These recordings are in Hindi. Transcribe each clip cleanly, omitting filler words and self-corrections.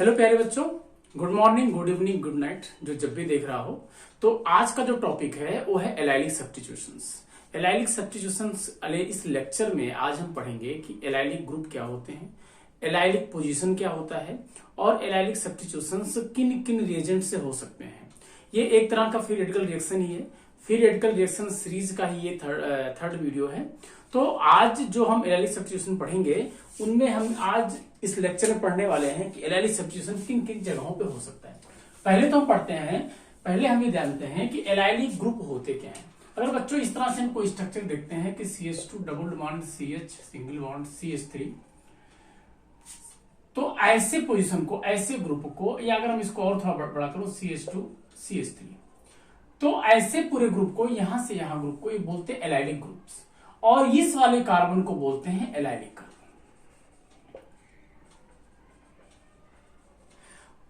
हेलो प्यारे बच्चों, good morning, good evening, good night जो जब भी देख रहा हो। तो आज का जो टॉपिक है वो है एलाइलिक सब्स्टिट्यूशंस। एलाइलिक सब्स्टिट्यूशंस इस लेक्चर में आज हम पढ़ेंगे कि एलाइलिक ग्रुप क्या होते हैं, एलाइलिक पोजीशन क्या होता है और एलाइलिक सब्स्टिट्यूशंस किन किन रिएजेंट से हो सकते हैं। ये एक तरह का फ्री रेडिकल रिएक्शन ही है। फ्री रेडिकल रिएक्शन सीरीज का ही ये थर्ड वीडियो है। तो आज जो हम एलाइलिक सब्स्टिट्यूशन पढ़ेंगे उनमें हम आज इस लेक्चर में पढ़ने वाले हैं कि एलाइलिक सब्स्टिट्यूशन किन किन जगहों पे हो सकता है। पहले तो हम पढ़ते हैं, पहले हम ये जानते हैं कि एलाइलिक ग्रुप होते क्या हैं। अगर बच्चों इस तरह से हम कोई स्ट्रक्चर देखते हैं कि CH2 double bond CH single bond CH3, तो ऐसे पोजीशन को, ऐसे ग्रुप को, या अगर हम इसको और थोड़ा बड़ा करो CH2 CH3, तो ऐसे पूरे ग्रुप को, यहां से यहां ग्रुप को ये बोलते हैं एलाइलिक ग्रुप्स, और इस वाले कार्बन को बोलते हैं एलाइलिक कार्बन।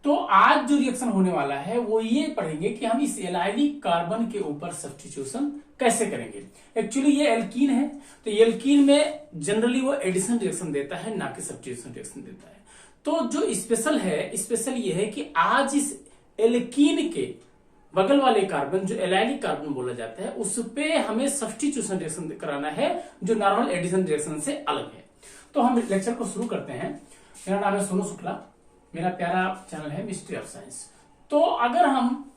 तो आज जो रिएक्शन होने वाला है वो ये पढ़ेंगे कि हम इस एलाइलिक कार्बन के ऊपर सब्स्टिट्यूशन कैसे करेंगे। एक्चुअली ये एल्कीन है, तो एल्कीन में जनरली वो एडिशन रिएक्शन देता है, ना कि सब्स्टिट्यूशन रिएक्शन देता है। तो जो स्पेशल ये है कि आज इस एल्कीन के बगल वाले कार्बन, जो एलाइलिक कार्बन बोला जाता है, उस पे हमें सब्स्टिट्यूशन रिएक्शन कराना है जो नॉर्मल एडिशन रिएक्शन से अलग है। तो हम लेक्चर को शुरू करते हैं। मेरा नाम है सोनू शुक्ला, मेरा प्यारा चैनल है मिस्ट्री ऑफ साइंस। तो अगर हम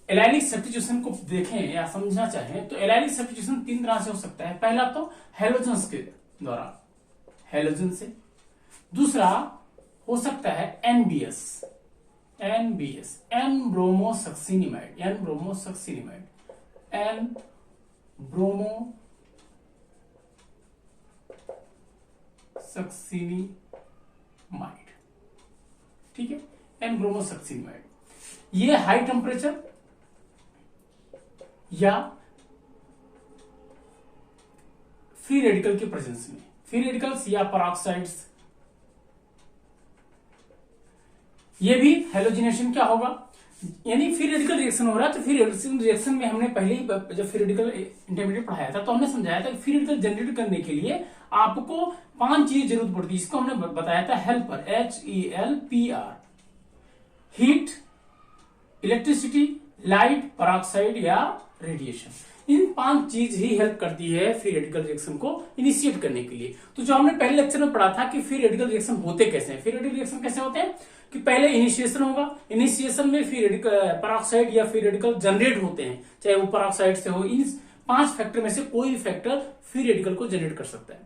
एलाइलिक सब्स्टिट्यूशन को देखें या समझना चाहें तो एलाइलिक सब्स्टिट्यूशन तीन तरह से हो सकता है। पहला तो हैलोजन्स के द्वारा, हैलोजन से। दूसरा हो सकता है NBS, N bromosuccinimide, N bromosuccinimide, ठीक है, एन ब्रोमोसक्सिनिमाइड। ये हाई टेम्परेचर या फ्री रेडिकल के प्रेजेंस में, फ्री रेडिकल्स या पेरोक्साइड्स, ये भी हेलोजिनेशन क्या होगा, यानी फ्री रेडिकल रिएक्शन हो रहा है। तो फ्री रेडिकल रिएक्शन में हमने पहले ही जब फ्री रेडिकल इंटरमीडिएट पढ़ाया था तो हमने समझाया था कि फ्री रेडिकल जनरेट करने के लिए आपको 5 चीज जरूरत पड़ती है। इसको हमने बताया था helper, HELPR, heat, electricity, light, peroxide या रेडिएशन। इन 5 चीज ही हेल्प करती है फ्री रेडिकल रिएक्शन को इनिशिएट करने के लिए। तो जो हमने पहले लेक्चर में पढ़ा था कि फ्री रेडिकल रिएक्शन होते कैसे हैं, फ्री रेडिकल रिएक्शन कैसे होते हैं कि पहले इनिशिएशन होगा, इनिशिएशन में फ्री रेडिकल पेरोक्साइड या फ्री रेडिकल जनरेट होते हैं, चाहे वो पेरोक्साइड से हो। इन 5 फैक्टर में से कोई भी फैक्टर फ्री रेडिकल को जनरेट कर सकता है।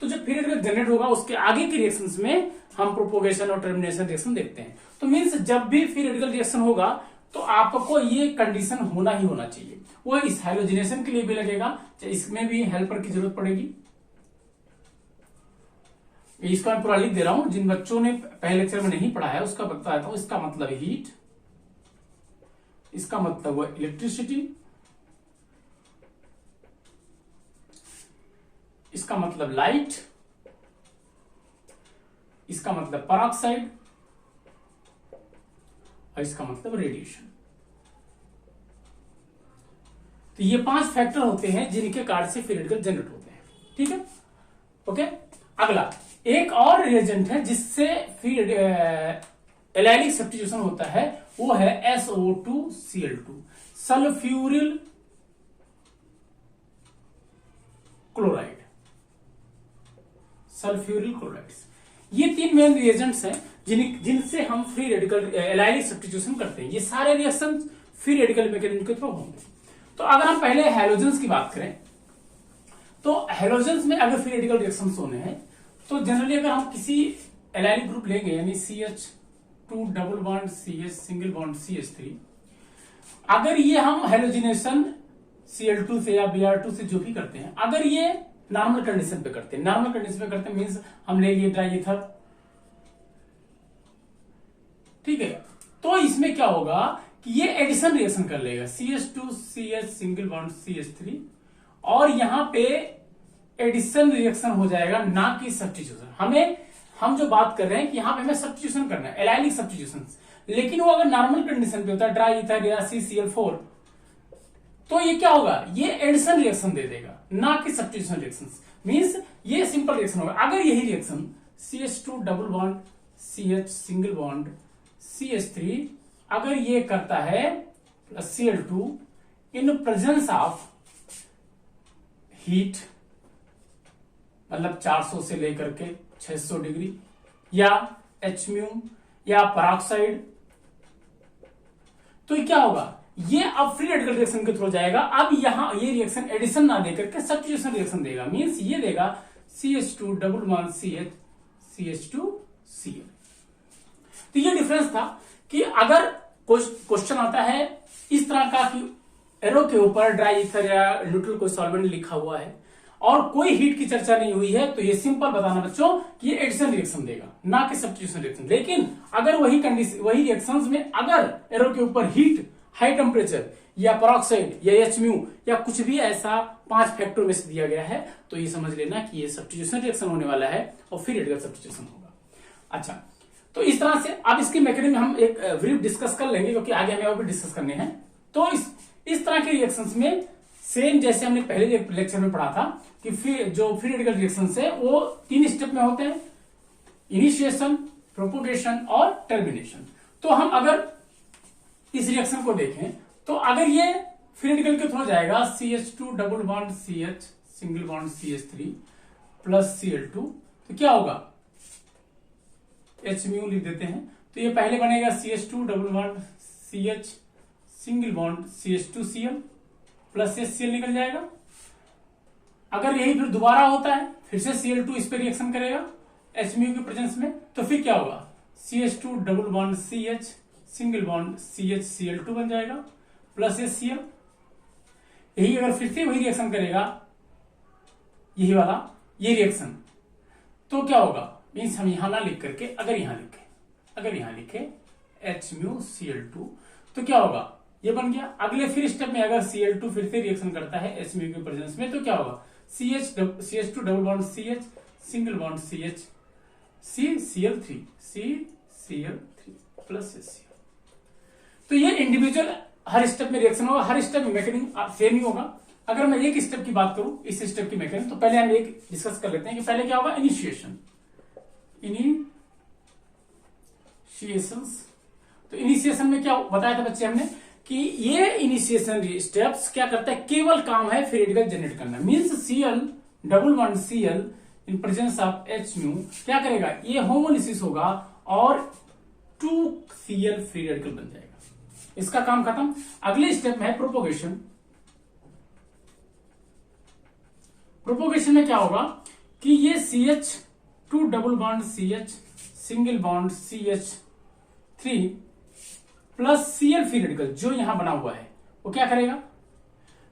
तो जब फ्री रेडिकल जनरेट होगा उसके आगे के रिएक्शंस में हम प्रोपोगेशन और टर्मिनेशन रिएक्शन देखते हैं। तो मींस जब भी फ्री रेडिकल रिएक्शन होगा तो आपको ये कंडीशन होना ही होना चाहिए। वो इस हाइलोजिनेशन के लिए भी लगेगा, इसमें भी हेल्पर की जरूरत पड़ेगी। इसको मैं पूरा लिख दे रहा हूं, जिन बच्चों ने पहले लेक्चर में नहीं पढ़ा है उसका बताया था। इसका मतलब हीट, इसका मतलब वो इलेक्ट्रिसिटी, इसका मतलब लाइट, इसका मतलब पेरोक्साइड और इसका मतलब रेडिएशन। तो ये 5 फैक्टर होते हैं जिनके कारण से फ्री रेडिकल जनरेट होते हैं, ठीक है। ओके, अगला एक और रिएजेंट है जिससे फ्री एलाइलिक सब्स्टिट्यूशन होता है, वो है SO2Cl2, sulphuryl chloride, sulphuryl chlorides. ये 3 मेन रिएजेंट्स हैं जिनसे हम फ्री रेडिकल एलाइलिक सब्स्टिट्यूशन करते हैं। ये सारे रिएक्शन फ्री रेडिकल मैकेनिज्म के थ्रू होंगे। तो अगर हम पहले हैलोजेंस की बात करें तो हैलोजेंस में अगर फ्री रेडिकल रिएक्शंस होने हैं तो जनरली अगर हम किसी एलाइलिक ग्रुप लेंगे, यानी CH2 double bond CH single bond CH3, अगर ये हम हेलोजिनेशन Cl2 से या Br2 से जो भी करते हैं, अगर ये नॉर्मल कंडीशन पे करते हैं, नॉर्मल कंडीशन पे करते हैं मींस हम ले लिए ड्राई ईथर, ठीक है। तो इसमें क्या होगा कि ये एडिशन रिएक्शन कर लेगा, CH2 CH single bond CH3, और यहां पे एडिशन रिएक्शन हो जाएगा, ना कि सब्स्टिट्यूशन। हम जो बात कर रहे हैं कि यहां पे हमें सब्स्टिट्यूशन करना है, एलाइलिक सब्स्टिट्यूशन। लेकिन वो अगर नॉर्मल कंडीशन पे होता है, ड्राई ईथर या CCl4, तो ये क्या होगा, ये एडिशन रिएक्शन दे देगा, ना कि सब्स्टिट्यूशन रिएक्शन। मींस ये सिंपल रिएक्शन होगा। अगर यही reaction CH2 double bond CH single bond CH3 अगर ये करता है plus Cl2 in presence of heat, मतलब 400 से लेकर के 600 डिग्री, या Hμ या पेरोक्साइड, तो क्या होगा, ये अब फ्री रेडिकल रिएक्शन के थ्रू जाएगा। अब यहां ये रिएक्शन एडिशन ना देकर के सब्स्टिट्यूशन रिएक्शन देगा, मींस ये देगा CH2 double bond CH CH2Cl। तो ये डिफरेंस था कि अगर क्वेश्चन आता है इस तरह का कि एरो के ऊपर ड्राई ईथर या न्यूट्रल कोई सॉल्वेंट लिखा हुआ है और कोई हीट की चर्चा नहीं हुई है, तो ये सिंपल बताना बच्चों कि ये एडिशन रिएक्शन देगा, ना कि सब्स्टिट्यूशन रिएक्शन। लेकिन अगर वही कंडीशन, वही रिएक्शंस में अगर एरो के ऊपर हीट, हाई टेम्परेचर या पेरोक्साइड या Hμ या कुछ भी ऐसा 5 फैक्टर में से दिया गया है, तो ये समझ लेना कि ये सब्स्टिट्यूशन रिएक्शन होने वाला है और फिर रेडिकल सब्स्टिट्यूशन होगा। अच्छा, तो इस तरह से अब इसके मैकेनिज्म हम एक ब्रीफ डिस्कस कर लेंगे, क्योंकि आगे हमें और भी डिस्कस करने हैं। तो इस तरह के रिएक्शंस में सेम जैसे हमने पहले एक लेक्चर में पढ़ा था कि जो फ्री रेडिकल रिएक्शंस है वो 3 स्टेप में होते हैं, इनिशिएशन, प्रोपोगेशन और टर्मिनेशन। तो हम अगर इस रिएक्शन को देखें तो अगर ये फ्री रेडिकल के थ्रू जाएगा CH2 double bond CH single bond CH3 plus Cl2, तो क्या होगा, Hμ लिख देते हैं। तो ये पहले बनेगा CH2 double bond CH single bond CH2Cl plus Cl निकल जाएगा। अगर यही फिर दोबारा होता है, फिर से Cl2 इस पे रिएक्शन करेगा Hμ के प्रेजेंस में, तो फिर क्या होगा, CH2 double bond CH single bond CH Cl2 बन जाएगा प्लस Cl। यही अगर फिर से वही रिएक्शन करेगा, यही वाला ये रिएक्शन, तो क्या होगा, मीन्स हम यहां ना लिख करके अगर यहां लिखे Hμ Cl2, तो क्या होगा, ये बन गया। अगले फिर स्टेप में अगर Cl2 फिर से रिएक्शन करता है Hμ के प्रेजेंस में, तो क्या होगा, CH2 double bond CH single bond CH Cl3 plus Cl। तो ये इंडिविजुअल हर स्टेप में रिएक्शन होगा, हर स्टेप में मैकेनिज्म सेम ही होगा। अगर मैं एक स्टेप की बात करूं, इस स्टेप की मैकेनिज्म, तो पहले हम एक डिस्कस कर लेते हैं कि पहले क्या होगा, इनिशिएशन। तो इनिशिएशन में क्या बताया था बच्चे हमने कि ये इनिशिएशन स्टेप्स क्या करता है, केवल काम है फ्री रेडिकल जनरेट करना, means Cl double bond Cl in presence of Hμ क्या करेगा, ये होमोलिसिस होगा और 2Cl फ्री रेडिकल बन जाएगा, इसका काम खत्म। अगले स्टेप में है प्रोपोगेशन। प्रोपोगेशन में क्या होगा कि ये CH2 double bond CH single bond CH3 plus Cl free radical जो यहां बना हुआ है, वो क्या करेगा,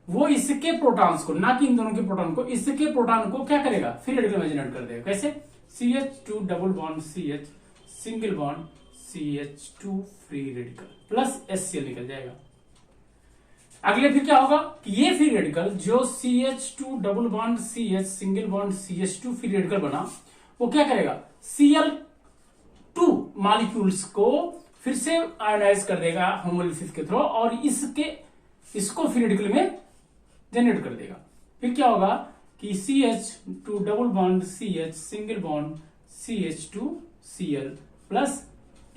वो इसके प्रोटॉन्स को, ना कि इन दोनों के प्रोटॉन को, इसके प्रोटॉन को क्या करेगा, फ्री रेडिकल में जनरेट कर देगा। कैसे, CH2 double bond CH single bond CH2 free radical plus Cl निकल जाएगा। अगले फिर क्या होगा कि ये फ्री रेडिकल जो CH2 double bond CH single bond CH2 free radical बना, वो क्या करेगा, Cl2 मॉलिक्यूल्स को फिर से आयोनाइज कर देगा होमोलिसिस के थ्रू और इसको फ्री रेडिकल में जनरेट कर देगा। फिर क्या होगा कि CH2 double bond CH single bond CH2Cl plus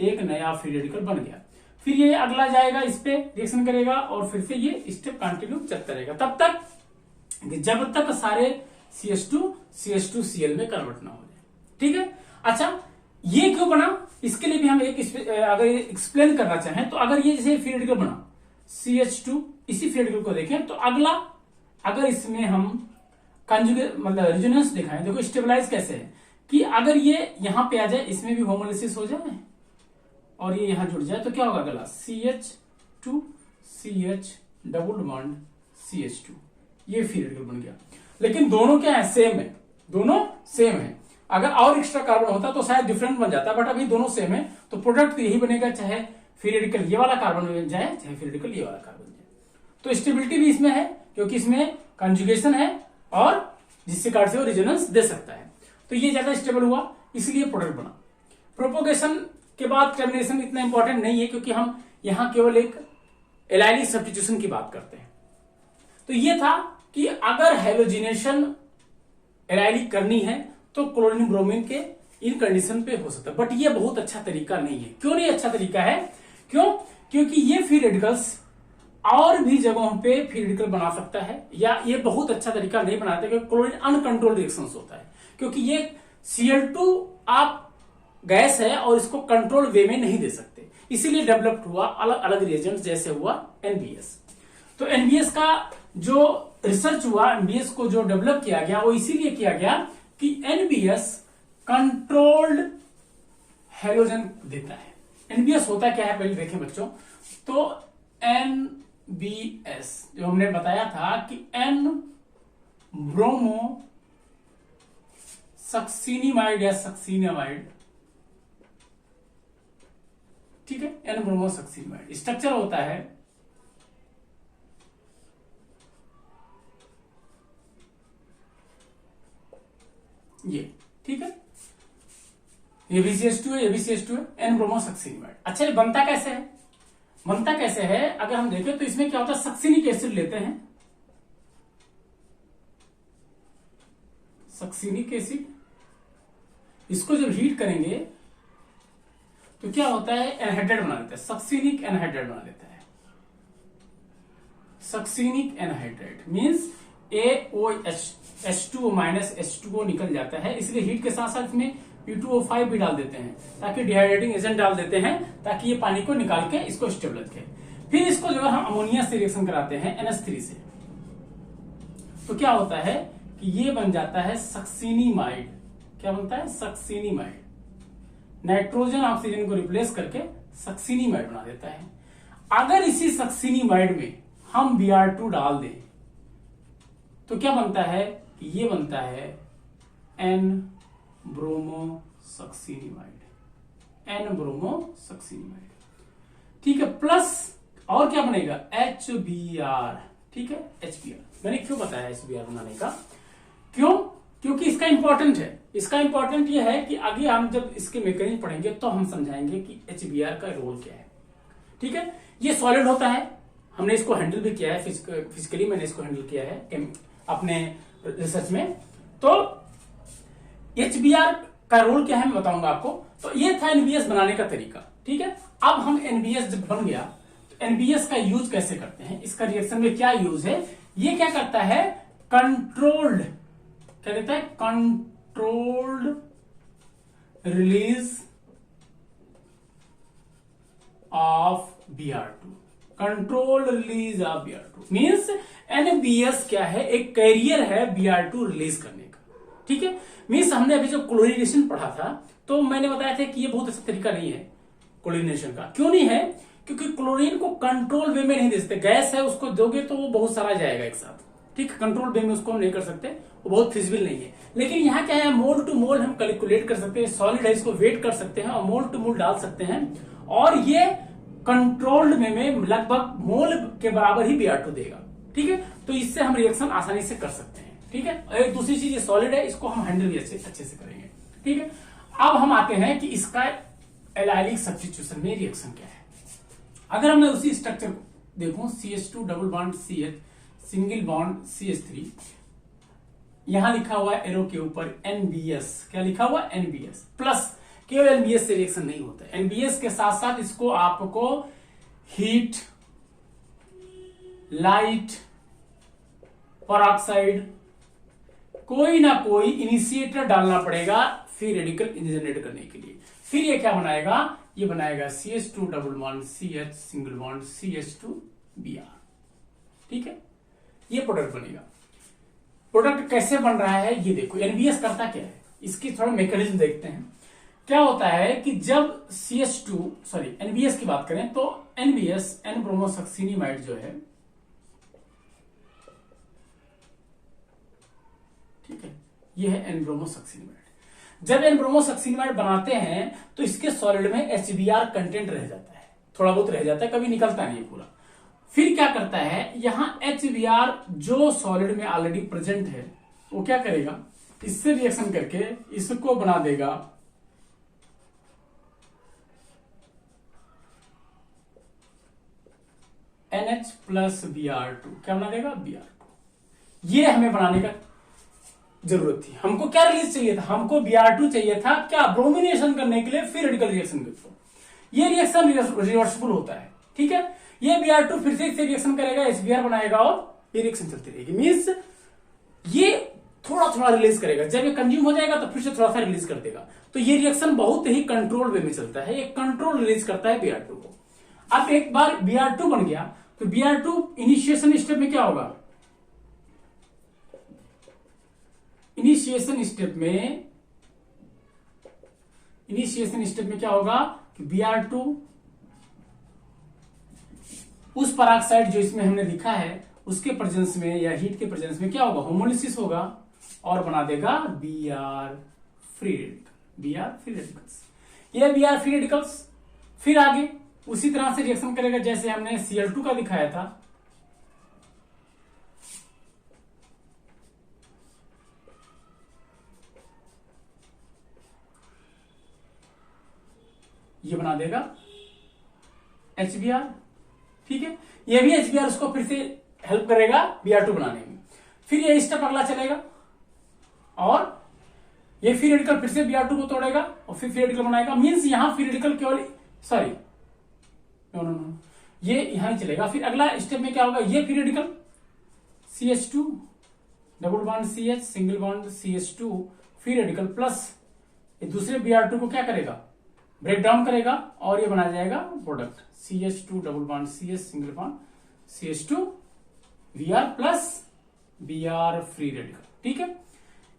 एक नया फ्री रेडिकल बन गया। फिर ये अगला जाएगा, इस पे रिएक्शन करेगा और फिर से ये स्टेप कंटिन्यू चलता रहेगा तब तक जब तक सारे CH2Cl में कन्वर्ट ना हो जाए। ठीक है, अच्छा ये क्यों बना, इसके लिए भी हम एक अगर एक्सप्लेन करना चाहें तो अगर ये जैसे फ्री रेडिकल बना CH2, इसी फ्री रेडिकल को देखें तो अगला अगर इसमें हम कंजुगेट मतलब रेजोनेंस दिखाएं, देखो स्टेबलाइज कैसे है कि अगर ये यहां पे आ जाए, इसमें भी होमोलिसिस हो जाए और ये यहां जुड़ जाए, तो क्या होगा अगला CH2 CH double bond CH2, ये फ्री रेडिकल बन गया। लेकिन दोनों क्या है, सेम है, दोनों सेम है। अगर और एक्स्ट्रा कार्बन होता तो शायद डिफरेंट बन जाता, बट अभी दोनों सेम है, तो प्रोडक्ट यही बनेगा, चाहे फ्री रेडिकल ये वाला कार्बन बन जाए चाहे फ्री रेडिकल ये वाला कार्बन जाए। तो स्टेबिलिटी भी इसमें है क्योंकि इसमें कंजुगेशन है और जिससे कार्ड से वो रेजोनेंस दे सकता है, तो ये ज्यादा स्टेबल हुआ, इसलिए प्रोडक्ट बना। प्रोपोगेशन के बाद टर्मिनेशन इतना इंपॉर्टेंट नहीं है क्योंकि हम यहां केवल एक एलाइलिक सब्स्टिट्यूशन की बात करते हैं। तो ये था कि अगर हेलोजिनेशन एलाइलिक करनी है तो क्लोरीन ब्रोमीन के इन कंडीशन पे हो सकता है, बट ये बहुत अच्छा तरीका नहीं है। क्यों नहीं अच्छा तरीका है? क्यों? क्योंकि ये फ्री रेडिकल्स और भी जगहों पे फ्री रेडिकल बना सकता है, या ये बहुत अच्छा तरीका नहीं बनाता, क्योंकि क्लोरीन अनकंट्रोल्ड रिएक्शन होता है। क्योंकि ये Cl2 आप गैस है और इसको कंट्रोल वे में नहीं दे सकते, इसीलिए डेवलप्ड हुआ अलग अलग रिएजेंट, जैसे हुआ NBS। तो NBS का जो रिसर्च हुआ, NBS को जो डेवलप किया गया, वो इसीलिए किया गया कि NBS कंट्रोल्ड हेलोजन देता है। NBS होता क्या है पहले देखें बच्चों। तो NBS जो हमने बताया था कि N ब्रोमो सक्सिनिमाइड या सक्सिनामाइड, ठीक है, N ब्रोमो सक्सिनामाइड स्ट्रक्चर होता है ये, ठीक है, ये भी CH2 है, ये भी CH2 है, N ब्रोमो सक्सिनामाइड। अच्छा, ये बनता कैसे है? बनता कैसे है अगर हम देखें तो इसमें क्या होता है, सक्सिनिक एसिड लेते हैं, सक्सिनिक एसिड, इसको जब हीट करेंगे तो क्या होता है, एनहाइड्राइड बना देता है, सक्सिनिक एनहाइड्राइड बना देता है। Succinic anhydride means AOH H2O minus H2O निकल जाता है, इसलिए हीट के साथ साथ इसमें P2O5 भी डाल देते हैं, ताकि डिहाइड्रेटिंग एजेंट डाल देते हैं, ताकि ये पानी को निकाल के इसको स्टेबल रखे। फिर इसको जो है हम अमोनिया से रिएक्शन कराते हैं NH3 से, तो क्या होता है कि ये बन जाता है सक्सिनिमाइड। क्या बनता है? सक्सिनिमाइड। नाइट्रोजन ऑक्सीजन को रिप्लेस करके सक्सिनिमाइड बना देता है। अगर इसी सक्सिनिमाइड में हम Br2 डाल दें तो क्या बनता है कि ये बनता है N bromo succinimide, N bromo succinimide, ठीक है। प्लस और क्या बनेगा, HBr, ठीक है, HBr। मैंने क्यों बताया HBr बनाने का? क्यों? क्योंकि इसका इंपॉर्टेंट है। इसका इंपॉर्टेंट यह है कि आगे हम जब इसके मैकेनिज्म पढ़ेंगे तो हम समझाएंगे कि HBr का रोल क्या है, ठीक है। ये सॉलिड होता है, हमने इसको हैंडल भी किया है, फिजिकली मैंने इसको हैंडल किया है अपने रिसर्च में। तो HBr का रोल क्या है मैं बताऊंगा आपको। तो ये था NBS बनाने का तरीका, ठीक है। अब हम NBS जब बन गया तो NBS का यूज कैसे करते हैं, इसका रिएक्शन में क्या यूज है, ये क्या करता है, कंट्रोल्ड, क्या कहता है, controlled release of Br2, controlled release of Br2 means NBS क्या है, एक कैरियर है Br2 रिलीज करने का, ठीक है। मींस हमने अभी जो क्लोरीनेशन पढ़ा था तो मैंने बताया था कि ये बहुत अच्छा तरीका नहीं है क्लोरीनेशन का। क्यों नहीं है? क्योंकि क्लोरीन को कंट्रोल वे में नहीं दे सकते, गैस है उसको दोगे तो वो बहुत सारा जाएगा एक साथ, ठीक है। कंट्रोल वे में उसको हम नहीं कर सकते, वो बहुत फिजिबल नहीं है। लेकिन यहाँ क्या है, मोल टू मोल हम कैलकुलेट कर सकते हैं, सॉलिड है इसको वेट कर सकते हैं और मोल टू मोल डाल सकते हैं, और ये कंट्रोल्ड में लगभग मोल के बराबर ही Br2 देगा, ठीक है। तो इससे हम रिएक्शन आसानी से कर सकते हैं, ठीक है। और एक दूसरी चीज, ये सॉलिड है, इसको हम हैंडल भी अच्छे से करेंगे, ठीक है। अब हम आते हैं कि इसका एलाइलिक सब्स्टिट्यूशन में रिएक्शन क्या है। अगर मैं उसी स्ट्रक्चर को देखूं, CH2 double bond CH single bond CH3, यहां लिखा हुआ है एरो के ऊपर NBS, क्या लिखा हुआ, NBS प्लस। केवल NBS से रिएक्शन नहीं होता है, NBS के साथ साथ इसको आपको हीट, लाइट, परऑक्साइड, कोई ना कोई इनिशिएटर डालना पड़ेगा फ्री रेडिकल जनरेट करने के लिए। फिर ये क्या बनाएगा, ये बनाएगा CH2 double bond CH single bond CH2Br, ठीक है। ये प्रोडक्ट बनेगा। प्रोडक्ट कैसे बन रहा है ये देखो। NBS करता क्या है, इसकी थोड़ा मैकेनिज्म देखते हैं। क्या होता है कि जब NBS की बात करें तो NBS N ब्रोमोसक्सिनिमाइड जो है, ठीक है, ये है N ब्रोमोसक्सिनिमाइड। जब N ब्रोमोसक्सिनिमाइड बनाते हैं तो इसके सॉलिड में HBr कंटेंट रह जाता है, थोड़ा बहुत रह जाता है, कभी निकलता नहीं है पूरा। फिर क्या करता है, यहां HBr जो सॉलिड में ऑलरेडी प्रेजेंट है वो क्या करेगा, इससे रिएक्शन करके इसको बना देगा NH प्लस Br2, क्या बना देगा, Br2। ये हमें बनाने का जरूरत थी। हमको क्या रिलीज चाहिए था, हमको Br2 चाहिए था क्या, ब्रोमिनेशन करने के लिए फ्री रेडिकल रिएक्शन के थ्रू। ये रिएक्शन रिवर्सिबल होता है, ठीक है। ये Br2 फिर से इससे रिएक्शन करेगा, HBr बनाएगा और ये रिएक्शन चलती रहेगी। मींस ये थोड़ा थोड़ा रिलीज करेगा, जब ये कंज्यूम हो जाएगा तो फिर से थोड़ा सा रिलीज कर देगा। तो ये रिएक्शन बहुत ही कंट्रोल वे में चलता है, ये कंट्रोल रिलीज करता है Br2 को। अब एक बार Br2 बन गया तो Br2 इनिशिएशन स्टेप में क्या होगा, इनिशिएशन स्टेप में क्या होगा कि Br2 उस पराक्साइड जो इसमें हमने लिखा है उसके प्रेजेंस में या हीट के प्रेजेंस में क्या होगा, होमोलिसिस होगा और बना देगा Br फ्री रेडिकल्स। ये Br फ्री रेडिकल्स फिर आगे उसी तरह से रिएक्शन करेगा जैसे हमने Cl2 का दिखाया था। ये बना देगा HBr, ठीक है। ये भी HBr उसको फिर से हेल्प करेगा Br2 बनाने में। फिर ये स्टेप अगला चलेगा और ये फ्री रेडिकल फिर से Br2 को तोड़ेगा और फिर फ्री रेडिकल बनाएगा। मींस यहां फ्री रेडिकल केवल नो ये यहां ही चलेगा। फिर अगला स्टेप में क्या होगा, ये free radical CH2 double bond CH single bond CH2 free radical plus ये दूसरे Br2 को क्या करेगा, ब्रेक डाउन करेगा और ये बना जाएगा product CH2 double bond CH single bond CH2 Br plus Br free radical, ठीक है।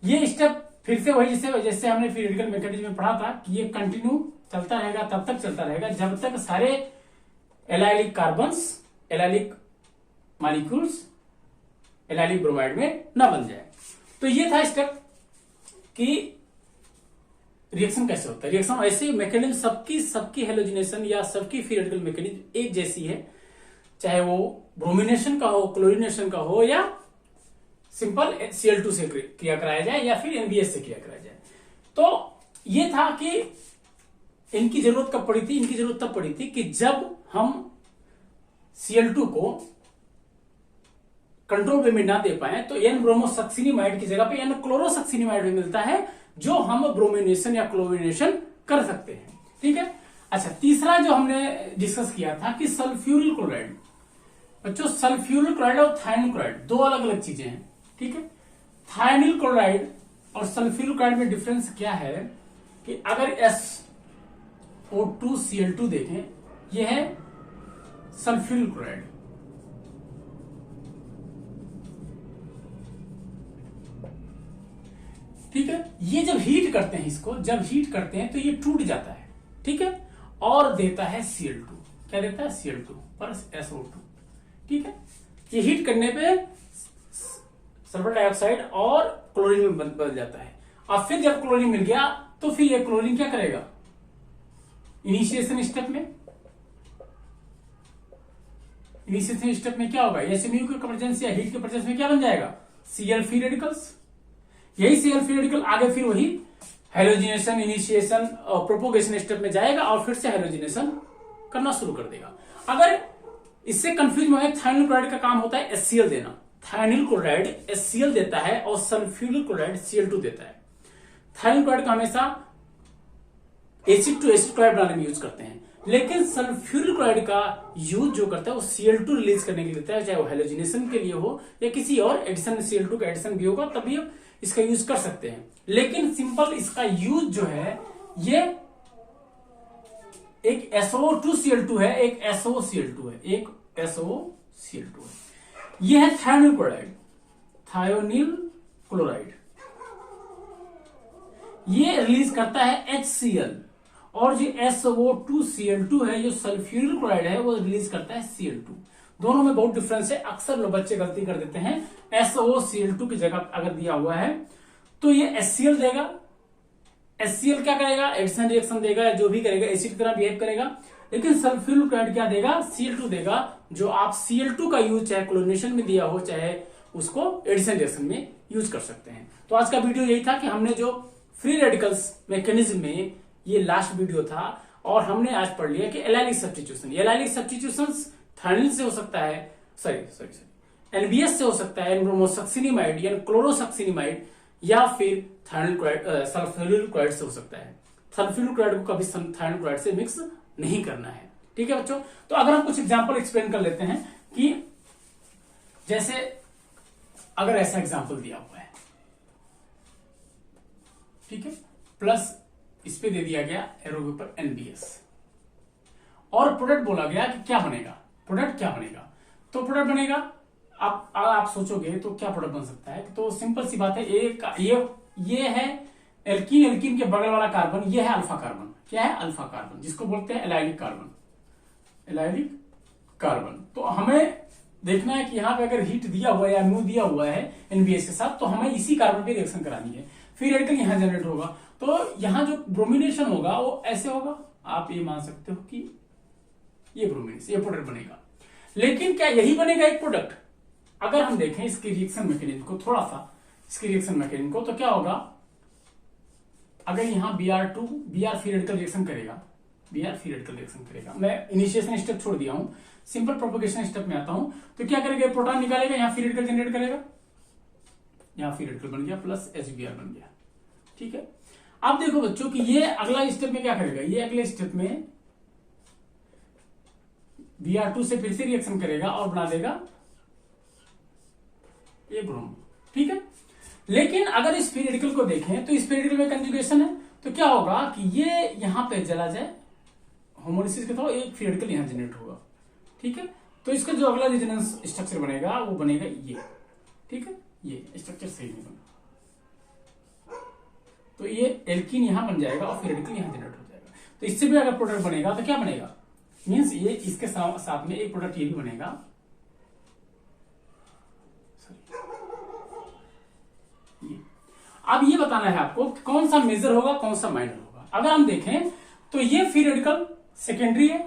ये स्टेप फिर से वही जैसे हमने फ्री रेडिकल मैकेनिज्म में पढ़ा था कि ये कंटिन्यू चलता रहेगा, तब तक चलता रहेगा जब तक सारे allylic carbons, allylic molecules allylic bromide में न बन जाए। तो ये था स्टेप कि रिएक्शन कैसे होता है। रिएक्शन ऐसे मैकेनिज्म सबकी हेलोजिनेशन या सबकी फ्री रेडिकल मैकेनिज्म एक जैसी है, चाहे वो ब्रोमिनेशन का हो, क्लोरिनेशन का हो या सिंपल Cl2 से क्रिया कराया जाए या फिर NBS से क्रिया कराया जाए। तो ये था कि इनकी जरूरत कब पड़ी थी, इनकी जरूरत तब पड़ी थी कि जब हम Cl2 को कंट्रोल वे में ना दे पाए तो N ब्रोमोसक्सिनिमाइड की जगह पे N क्लोरोसक्सिनिमाइड भी मिलता है जो हम ब्रोमिनेशन या क्लोरिनेशन कर सकते हैं, ठीक है। अच्छा, तीसरा जो हमने डिस्कस किया था कि सल्फ्यूरिल क्लोराइड। बच्चों सल्फ्यूरिल क्लोराइड और थायनिल क्लोराइड दो अलग अलग चीजें हैं, ठीक है। थायनिल क्लोराइड और सल्फ्यूरिल क्लोराइड में डिफरेंस क्या है कि अगर SO2Cl2 देखें, यह है सल्फ्यूरिल क्लोराइड, ठीक है। ये जब हीट करते हैं, इसको जब हीट करते हैं तो ये टूट जाता है, ठीक है, और देता है Cl2। क्या देता है, Cl2 पर SO2, ठीक है। ये हीट करने पे सल्फर डाइऑक्साइड और क्लोरीन में बदल जाता है। अब फिर जब क्लोरीन मिल गया तो फिर ये क्लोरीन क्या करेगा, इनिशिएशन स्टेप में क्या होगा, SMU के प्रेजेंस या हीट के प्रेजेंस में क्या बन जाएगा, Cl फ्री रेडिकल्स। यही Cl फ्री रेडिकल आगे फिर वही हेलोजिनेशन, इनिशिएशन और प्रोपोगेशन स्टेप में जाएगा और फिर से हेलोजिनेशन करना शुरू कर देगा। अगर इससे कंफ्यूज में है, थायनिल क्लोराइड का काम होता है HCl देना। थायनिल क्लोराइड HCl देता है और सल्फ्यूरिल क्लोराइड Cl2 देता है। थायनिल क्लोराइड का हमेशा एसिड टू एसिड क्लोराइड बनाने में यूज करते हैं, लेकिन सल्फ्यूरिल क्लोराइड का यूज जो करता है वो Cl2 रिलीज करने के लिए देता है, चाहे वो हेलोजिनेशन के लिए हो या किसी और एडिशन, Cl2 का एडिशन भी होगा तभी इसका यूज कर सकते हैं। लेकिन सिंपल इसका यूज जो है ये एक SO2Cl2 है, एक SOCl2 है, एक SOCl2 है। यह है थायोनिल क्लोराइड, ये रिलीज करता है HCl, और जो SO2Cl2 है जो सल्फ्यूरिल क्लोराइड है वो रिलीज करता है Cl2। दोनों में बहुत डिफरेंस है। अक्सर लोग बच्चे गलती कर देते हैं, SOCl2 की जगह अगर दिया हुआ है तो ये HCl देगा। HCl क्या करेगा, एडिशन रिएक्शन देगा, जो भी करेगा एसिड की तरह बिहेव करेगा। लेकिन सल्फ्यूरिल क्लोराइड क्या देगा, Cl2 देगा, जो आप Cl2 का यूज चाहे क्लोरिनेशन में दिया हो चाहे उसको एडिशन रिएक्शन में यूज कर सकते हैं। तो आज का वीडियो यही था कि हमने जो फ्री रेडिकल्स मैकेनिज्म में, ये लास्ट वीडियो था, और हमने आज पढ़ लिया कि एलाइलिक सब्स्टिट्यूशन थायनिल से हो सकता है, सॉरी NBS से हो सकता है, ब्रोमोसक्सिनिमाइड या क्लोरोसक्सिनिमाइड या फिर थायरोइड क्लोराइड सल्फ्यूरिक क्लोराइड से हो सकता है। सल्फ्यूरिक क्लोराइड को कभी थायरोइड क्लोराइड से मिक्स नहीं करना है। ठीक है बच्चों, तो अगर हम कुछ एग्जांपल एक्सप्लेन कर लेते हैं कि जैसे अगर ऐसा एग्जांपल दिया हुआ है, ठीक है, प्लस इस पे दे दिया गया एरो के ऊपर NBS और प्रोडक्ट बोला गया कि क्या बनेगा, प्रोडक्ट क्या बनेगा। तो प्रोडक्ट बनेगा, आप सोचोगे तो क्या प्रोडक्ट बन सकता है, तो सिंपल सी बात है, ये है एल्कीन, एल्कीन के बगल वाला कार्बन ये है अल्फा कार्बन। क्या है? अल्फा कार्बन, जिसको बोलते हैं एलाइलिक कार्बन, एलाइलिक कार्बन। तो हमें देखना है कि यहां पे अगर हीट दिया हुआ है या म्यू दिया हुआ है NBS के साथ, तो हमें इसी कार्बन पे रिएक्शन करानी है, फिर रेडिकल यहां जनरेट होगा। तो यहां जो ब्रोमिनेशन होगा वो ऐसे होगा, आप ये मान सकते हो कि ये ब्रोमिनेशन, ये प्रोडक्ट बनेगा। लेकिन क्या यही बनेगा एक प्रोडक्ट? अगर हम देखें इसकी रिएक्शन मैकेनिज्म को, थोड़ा सा इसकी रिएक्शन मैकेनिज्म को, तो क्या होगा, अगर यहां Br फ्री रेडिकल रिएक्शन करेगा, Br फ्री रेडिकल रिएक्शन करेगा, मैं इनिशिएशन स्टेप छोड़ दिया हूं, सिंपल प्रोपोगेशन स्टेप में आता हूं, तो क्या करेगा, प्रोटॉन निकालेगा, यहां फ्री रेडिकल जनरेट करेगा, यहां फ्री रेडिकल बन गया, प्लस HBr बन गया। ठीक है, अब देखो बच्चों कि ये अगला स्टेप में क्या करेगा, ये अगले स्टेप में Br2 से फिर से रिएक्शन करेगा और बना देगा ये ब्रोम। ठीक है, लेकिन अगर इस फ्री रेडिकल को देखें तो इस फ्री रेडिकल में कंजुगेशन है, तो क्या होगा कि ये यहां पे जला जाए, होमोलिसिस के थ्रू एक फ्री रेडिकल यहां जनरेट होगा। ठीक है, तो इसका जो अगला रेजोनेंस स्ट्रक्चर बनेगा वो बनेगा ये। ठीक है, ये स्ट्रक्चर सही नहीं बना, तो ये एल्कीन यहां बन जाएगा और फ्री रेडिकल यहां जनरेट हो जाएगा। तो इससे भी अगर प्रोडक्ट बनेगा तो क्या बनेगा, मीन्स ये इसके साथ में एक प्रोडक्ट ये भी बनेगा, ये। अब ये बताना है आपको कि कौन सा मेजर होगा कौन सा माइनर होगा। अगर हम देखें तो ये फ्री रेडिकल सेकेंडरी है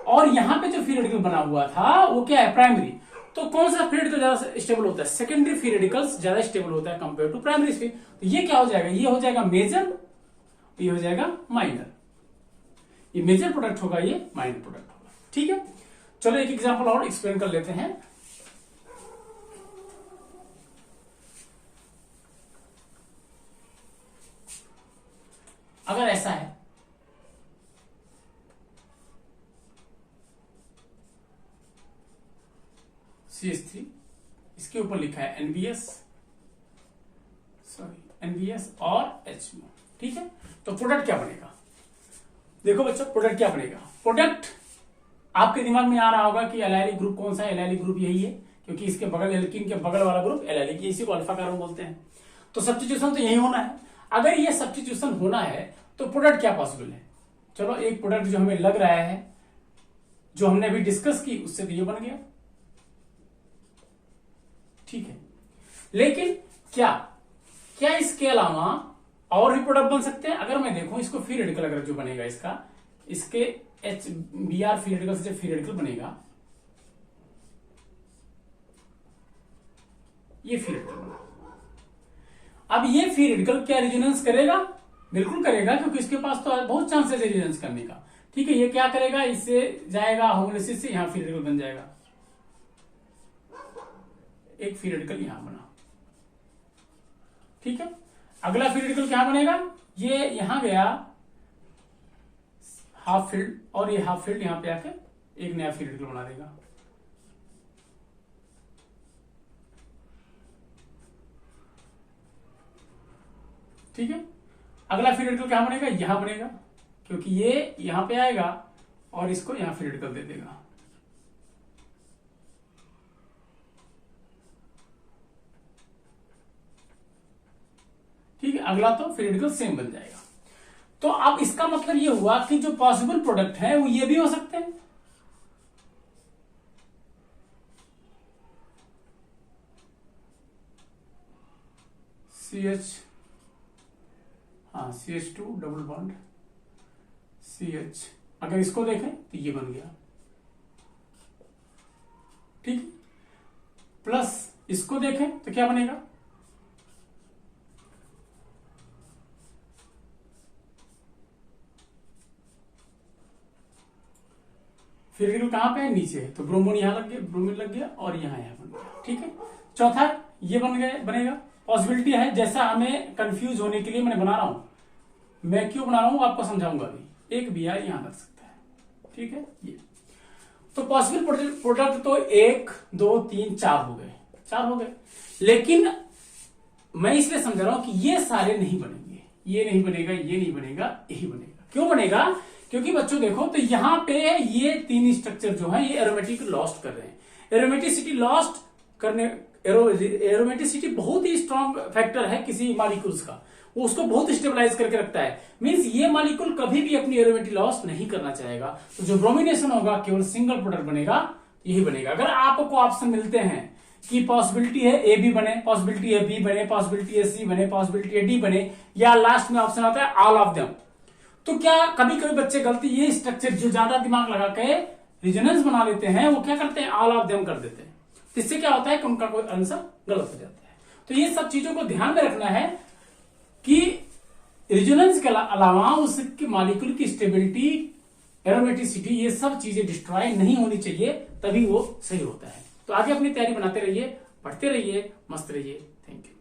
और यहां पे जो फ्री रेडिकल बना हुआ था वो क्या है, प्राइमरी। तो कौन सा फ्री रेडिकल ज्यादा स्टेबल होता है, सेकेंडरी फ्री रेडिकल्स ज्यादा स्टेबल होता है कंपेयर टू प्राइमरी फ्री। तो ये क्या हो जाएगा, ये हो जाएगा मेजर, ये हो जाएगा माइनर। ये मेजर प्रोडक्ट होगा, ये माइनर प्रोडक्ट होगा। ठीक है, चलो एक एग्जांपल और एक्सप्लेन कर लेते हैं। अगर ऐसा है, CH3, इसके ऊपर लिखा है NBS और HMO। ठीक है, तो प्रोडक्ट क्या बनेगा, देखो बच्चों प्रोडक्ट क्या बनेगा। प्रोडक्ट आपके दिमाग में आ रहा होगा कि एलाइलिक ग्रुप कौन सा है, एलाइलिक ग्रुप यही है, क्योंकि इसके बगल एल्कीन के बगल वाला ग्रुप एलाइलिक, इसी को अल्फा कार्बन बोलते हैं। तो सब्स्टिट्यूशन तो यही होना है। अगर ये सब्स्टिट्यूशन होना है तो प्रोडक्ट क्या पॉसिबल है, चलो एक प्रोडक्ट जो हमें लग रहा है, जो हमने अभी डिस्कस की, उससे तो ये बन गया। ठीक है, लेकिन क्या इसके अलावा और भी प्रोडक्ट बन सकते हैं। अगर मैं देखूं इसको फ्री रेडिकल अगर जो बनेगा इसके Br फ्री रेडिकल से फ्री रेडिकल बनेगा, ये फ्री रेडिकल बना। अब ये फ्री रेडिकल क्या रेजोनेंस करेगा, बिल्कुल करेगा, क्योंकि इसके पास तो बहुत चांसेस है रेजोनेंस करने का। ठीक है, ये क्या करेगा, इससे जाएगा होमोलिसिस से, यहां फ्री रेडिकल बन जाएगा, एक फ्री रेडिकल यहां बना। ठीक है, अगला फ्री रेडिकल क्या बनेगा, ये यहां गया हाफ फील्ड और ये हाफ फील्ड यहां पे आके एक नया फ्री रेडिकल बना देगा। ठीक है, अगला फ्री रेडिकल क्या बनेगा, यहां बनेगा, क्योंकि ये यहां पे आएगा और इसको यहां फ्री रेडिकल दे देगा। ठीक है, अगला तो फ्री रेडिकल सेम बन जाएगा। तो अब इसका मतलब ये हुआ कि जो पॉसिबल प्रोडक्ट है वो ये भी हो सकते हैं। CH2 डबल बॉन्ड CH, अगर इसको देखें तो ये बन गया। ठीक, प्लस इसको देखें तो क्या बनेगा, फ्री रेडिकल कहां पे है, नीचे है, तो ब्रोमोन यहां लग गया, ब्रोमीन लग गया और यहां बन गया। ठीक है, चौथा ये बनेगा पॉसिबिलिटी है, जैसा हमें कंफ्यूज होने के लिए मैंने बना रहा हूं, मैं क्यों बना रहा हूं आपको समझाऊंगा अभी। एक Br यहां लग सकता है, ठीक है। ये तो पॉसिबल प्रोडक्ट तो 1 2 3 4 हो गए, 4 हो गए, लेकिन मैं इसलिए समझा रहा हूं कि ये सारे नहीं बनेंगे, ये नहीं बनेगा, ये नहीं बनेगा, यही बनेगा। क्यों बनेगा? क्योंकि बच्चों देखो तो यहां पे ये 3 स्ट्रक्चर जो है ये एरोमेटिक लॉस्ट कर रहे हैं। एरोमेटिसिटी लॉस्ट करने, एरोमेटिसिटी बहुत ही स्ट्रॉन्ग फैक्टर है किसी मॉलिक्यूल्स का, वो उसको बहुत स्टेबलाइज करके रखता है। मींस ये मॉलिक्यूल कभी भी अपनी एरोमेटिक लॉस नहीं करना चाहेगा। तो जो ब्रोमिनेशन होगा केवल सिंगल प्रोडक्ट बनेगा, यही बनेगा। अगर आपको ऑप्शन मिलते हैं कि पॉसिबिलिटी है ए बी बने, पॉसिबिलिटी है बी बने, पॉसिबिलिटी है सी बने, पॉसिबिलिटी है डी बने, या लास्ट में ऑप्शन आता है ऑल ऑफ देम, तो क्या कभी कभी बच्चे गलती, ये स्ट्रक्चर जो ज्यादा दिमाग लगा के रिजोनेंस बना लेते हैं, वो क्या करते हैं, ऑल ऑफ देम कर देते हैं। इससे क्या होता है कि उनका कोई आंसर गलत हो जाता है। तो ये सब चीजों को ध्यान में रखना है कि रिजोनेंस के अलावा उसकी मॉलिक्यूल की स्टेबिलिटी, एरोमेटिसिटी, ये सब चीजें डिस्ट्रॉय नहीं होनी चाहिए, तभी वो सही होता है। तो आगे अपनी तैयारी बनाते रहिए, पढ़ते रहिए, मस्त रहिए। Thank you.